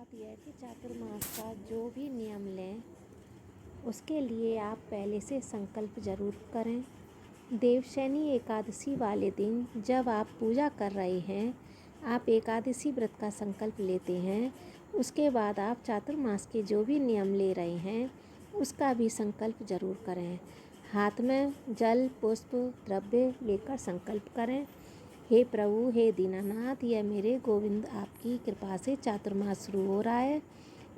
बात यह है कि चातुर्मास का जो भी नियम लें उसके लिए आप पहले से संकल्प ज़रूर करें। देवशयनी एकादशी वाले दिन जब आप पूजा कर रहे हैं, आप एकादशी व्रत का संकल्प लेते हैं, उसके बाद आप चातुर्मास के जो भी नियम ले रहे हैं उसका भी संकल्प ज़रूर करें। हाथ में जल पुष्प द्रव्य लेकर संकल्प करें। हे प्रभु, हे दीनानाथ, यह मेरे गोविंद आपकी कृपा से चातुर्मास शुरू हो रहा है।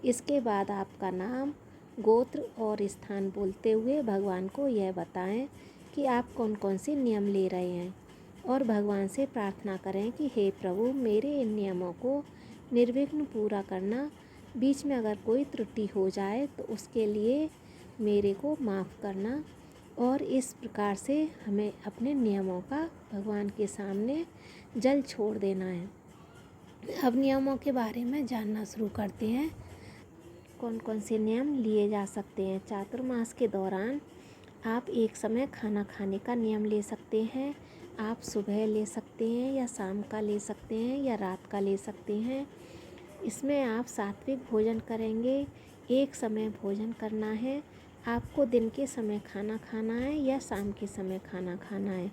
इसके बाद आपका नाम, गोत्र और स्थान बोलते हुए भगवान को यह बताएं कि आप कौन कौन से नियम ले रहे हैं और भगवान से प्रार्थना करें कि हे प्रभु, मेरे इन नियमों को निर्विघ्न पूरा करना। बीच में अगर कोई त्रुटि हो जाए तो उसके लिए मेरे को माफ़ करना। और इस प्रकार से हमें अपने नियमों का भगवान के सामने जल छोड़ देना है। अब नियमों के बारे में जानना शुरू करते हैं। कौन कौन से नियम लिए जा सकते हैं। चातुर्मास के दौरान आप एक समय खाना खाने का नियम ले सकते हैं। आप सुबह ले सकते हैं या शाम का ले सकते हैं या रात का ले सकते हैं। इसमें आप सात्विक भोजन करेंगे। एक समय भोजन करना है। आपको दिन के समय खाना खाना है या शाम के समय खाना खाना है,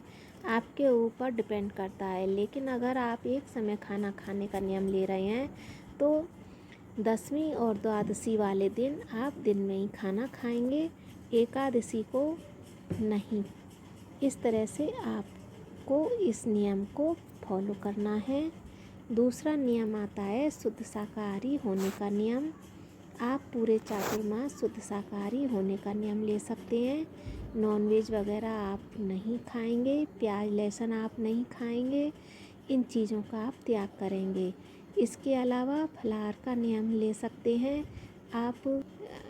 आपके ऊपर डिपेंड करता है। लेकिन अगर आप एक समय खाना खाने का नियम ले रहे हैं तो दसवीं और द्वादशी वाले दिन आप दिन में ही खाना खाएंगे, एकादशी को नहीं। इस तरह से आपको इस नियम को फॉलो करना है। दूसरा नियम आता है शुद्ध शाकाहारी होने का नियम। आप पूरे चातुर्मास शुद्ध शाकाहारी होने का नियम ले सकते हैं। नॉनवेज वगैरह आप नहीं खाएंगे, प्याज लहसुन आप नहीं खाएंगे, इन चीज़ों का आप त्याग करेंगे। इसके अलावा फलाहार का नियम ले सकते हैं। आप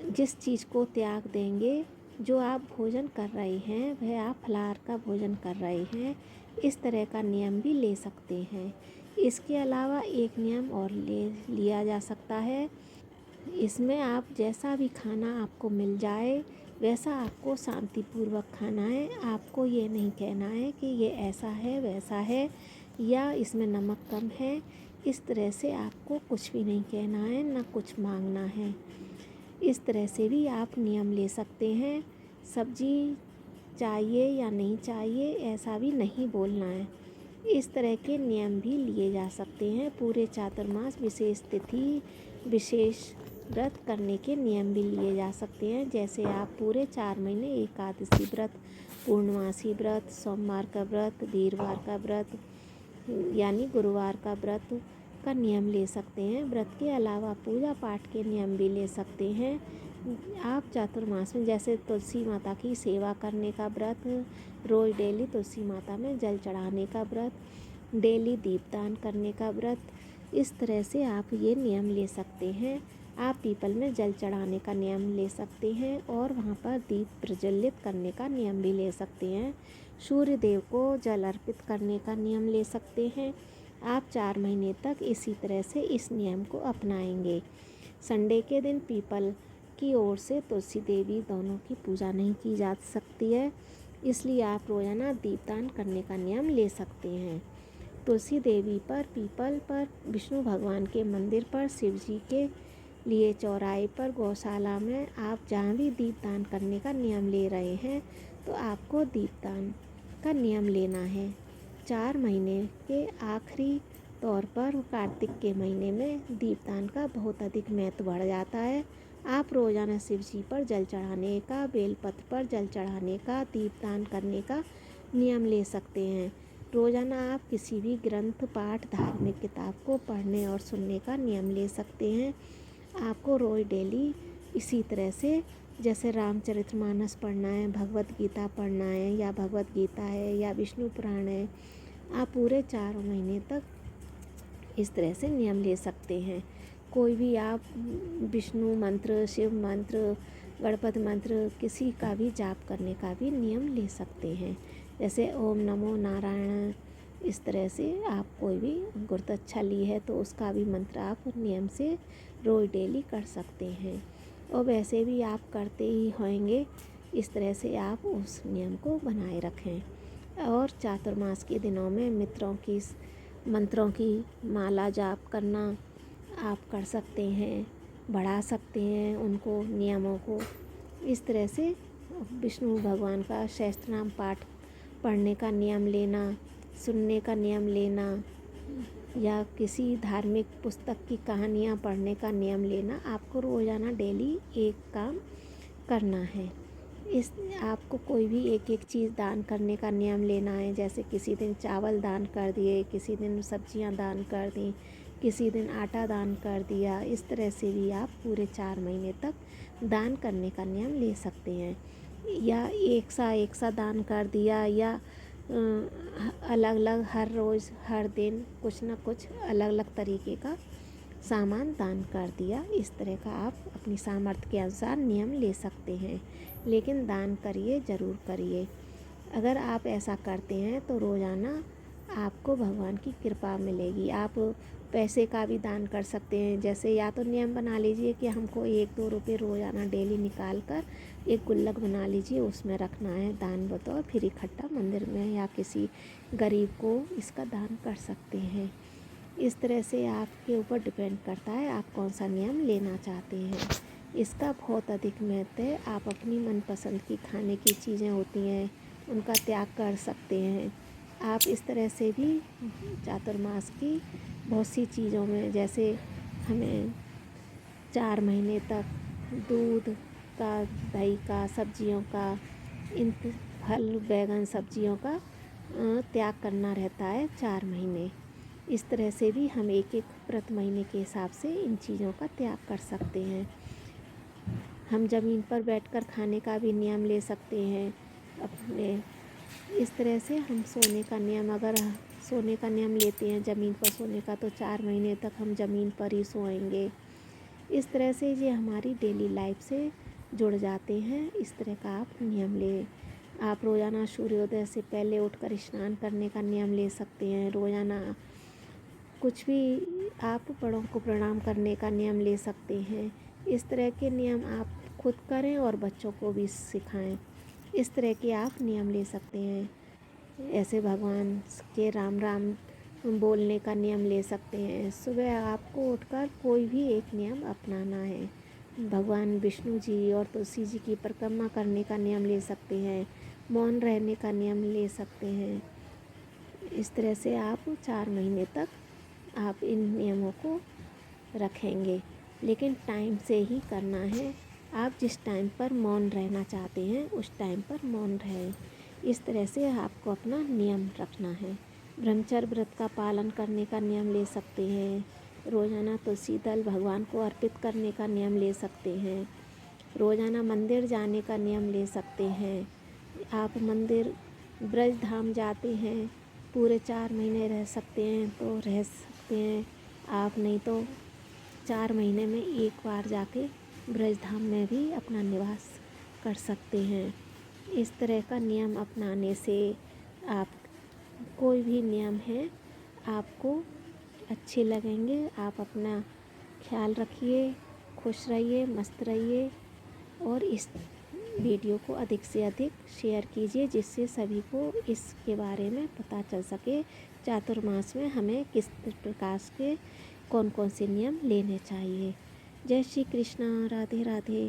जिस चीज़ को त्याग देंगे, जो आप भोजन कर रहे हैं वह आप फलाहार का भोजन कर रहे हैं, इस तरह का नियम भी ले सकते हैं। इसके अलावा एक नियम और ले लिया जा सकता है। इसमें आप जैसा भी खाना आपको मिल जाए वैसा आपको शांतिपूर्वक खाना है। आपको ये नहीं कहना है कि ये ऐसा है वैसा है या इसमें नमक कम है। इस तरह से आपको कुछ भी नहीं कहना है, ना कुछ मांगना है। इस तरह से भी आप नियम ले सकते हैं। सब्जी चाहिए या नहीं चाहिए ऐसा भी नहीं बोलना है। इस तरह के नियम भी लिए जा सकते हैं। पूरे चातुर्मास विशेष तिथि विशेष व्रत करने के नियम भी लिए जा सकते हैं। जैसे आप पूरे 4 महीने एकादशी व्रत, पूर्णमासी व्रत, सोमवार का व्रत, वीरवार का व्रत यानी गुरुवार का व्रत का नियम ले सकते हैं। व्रत के अलावा पूजा पाठ के नियम भी ले सकते हैं। आप चातुर्मास में जैसे तुलसी माता की सेवा करने का व्रत, रोज़ डेली तुलसी माता में जल चढ़ाने का व्रत, डेली दीपदान करने का व्रत, इस तरह से आप ये नियम ले सकते हैं। आप पीपल में जल चढ़ाने का नियम ले सकते हैं और वहाँ पर दीप प्रज्वलित करने का नियम भी ले सकते हैं। सूर्य देव को जल अर्पित करने का नियम ले सकते हैं। आप 4 महीने तक इसी तरह से इस नियम को अपनाएंगे। संडे के दिन पीपल की ओर से तुलसी देवी दोनों की पूजा नहीं की जा सकती है, इसलिए आप रोज़ाना दीपदान करने का नियम ले सकते हैं। तुलसी देवी पर, पीपल पर, विष्णु भगवान के मंदिर पर, शिव जी के लिए चौराहे पर, गौशाला में आप जहाँ भी दीपदान करने का नियम ले रहे हैं तो आपको दीपदान का नियम लेना है। 4 महीने के आखिरी तौर पर कार्तिक के महीने में दीपदान का बहुत अधिक महत्व बढ़ जाता है। आप रोज़ाना शिव जी पर जल चढ़ाने का, बेलपत्र पर जल चढ़ाने का, दीपदान करने का नियम ले सकते हैं। रोज़ाना आप किसी भी ग्रंथ पाठ, धार्मिक किताब को पढ़ने और सुनने का नियम ले सकते हैं। आपको रोज़ डेली इसी तरह से जैसे रामचरितमानस पढ़ना है, भगवत गीता पढ़ना है या भगवत गीता है या विष्णु पुराण है, आप पूरे 4 महीने तक इस तरह से नियम ले सकते हैं। कोई भी आप विष्णु मंत्र, शिव मंत्र, गणपति मंत्र किसी का भी जाप करने का भी नियम ले सकते हैं। जैसे ओम नमो नारायण, इस तरह से आप कोई भी गुरत अच्छा ली है तो उसका भी मंत्र आप नियम से रोज़ डेली कर सकते हैं। और वैसे भी आप करते ही होंगे, इस तरह से आप उस नियम को बनाए रखें। और चातुर्मास के दिनों में मित्रों की मंत्रों की माला जाप करना आप कर सकते हैं, बढ़ा सकते हैं उनको, नियमों को। इस तरह से विष्णु भगवान का सहस्त्रनाम पाठ पढ़ने का नियम लेना, सुनने का नियम लेना, या किसी धार्मिक पुस्तक की कहानियाँ पढ़ने का नियम लेना, आपको रोज़ाना डेली एक काम करना है। इस आपको कोई भी एक एक चीज़ दान करने का नियम लेना है। जैसे किसी दिन चावल दान कर दिए, किसी दिन सब्जियां दान कर दी, किसी दिन आटा दान कर दिया। इस तरह से भी आप पूरे 4 महीने तक दान करने का नियम ले सकते हैं। या एक सा दान कर दिया, या अलग अलग हर रोज़ हर दिन कुछ ना कुछ अलग अलग तरीके का सामान दान कर दिया। इस तरह का आप अपनी सामर्थ्य के अनुसार नियम ले सकते हैं, लेकिन दान करिए, ज़रूर करिए। अगर आप ऐसा करते हैं तो रोज़ाना आपको भगवान की कृपा मिलेगी। आप पैसे का भी दान कर सकते हैं। जैसे या तो नियम बना लीजिए कि हमको 1-2 रुपये रोज़ाना डेली निकाल कर एक गुल्लक बना लीजिए, उसमें रखना है दान बतौर, फिर इकट्ठा मंदिर में या किसी गरीब को इसका दान कर सकते हैं। इस तरह से आपके ऊपर डिपेंड करता है आप कौन सा नियम लेना चाहते हैं। इसका बहुत अधिक महत्व है। आप अपनी मनपसंद की खाने की चीज़ें होती हैं, उनका त्याग कर सकते हैं। आप इस तरह से भी चातुर्मास की बहुत सी चीज़ों में, जैसे हमें 4 महीने तक दूध का, दही का, सब्जियों का, इन फल बैगन सब्जियों का त्याग करना रहता है 4 महीने। इस तरह से भी हम एक एक व्रत महीने के हिसाब से इन चीज़ों का त्याग कर सकते हैं। हम ज़मीन पर बैठकर खाने का भी नियम ले सकते हैं अपने। इस तरह से हम सोने का नियम, अगर सोने का नियम लेते हैं ज़मीन पर सोने का, तो 4 महीने तक हम ज़मीन पर ही सोएंगे। इस तरह से ये हमारी डेली लाइफ से जुड़ जाते हैं। इस तरह का आप नियम लें। आप रोज़ाना सूर्योदय से पहले उठकर स्नान करने का नियम ले सकते हैं। रोज़ाना कुछ भी आप बड़ों को प्रणाम करने का नियम ले सकते हैं। इस तरह के नियम आप खुद करें और बच्चों को भी सिखाएं। इस तरह के आप नियम ले सकते हैं। ऐसे भगवान के राम राम बोलने का नियम ले सकते हैं। सुबह आपको उठकर कोई भी एक नियम अपनाना है। भगवान विष्णु जी और तुलसी जी की परिक्रमा करने का नियम ले सकते हैं। मौन रहने का नियम ले सकते हैं। इस तरह से आप 4 महीने तक आप इन नियमों को रखेंगे, लेकिन टाइम से ही करना है। आप जिस टाइम पर मौन रहना चाहते हैं उस टाइम पर मौन रहें। इस तरह से आपको अपना नियम रखना है। ब्रह्मचर्य व्रत का पालन करने का नियम ले सकते हैं। रोज़ाना तुलसी दल भगवान को अर्पित करने का नियम ले सकते हैं। रोज़ाना मंदिर जाने का नियम ले सकते हैं। आप मंदिर ब्रज धाम जाते हैं, पूरे 4 महीने रह सकते हैं तो रह सकते हैं आप, नहीं तो 4 महीने में एक बार जाके ब्रज धाम में भी अपना निवास कर सकते हैं। इस तरह का नियम अपनाने से आप कोई भी नियम है आपको अच्छे लगेंगे। आप अपना ख्याल रखिए, खुश रहिए, मस्त रहिए, और इस वीडियो को अधिक से अधिक शेयर कीजिए, जिससे सभी को इसके बारे में पता चल सके चातुर्मास में हमें किस प्रकार के कौन कौन से नियम लेने चाहिए। जय श्री कृष्णा। राधे राधे।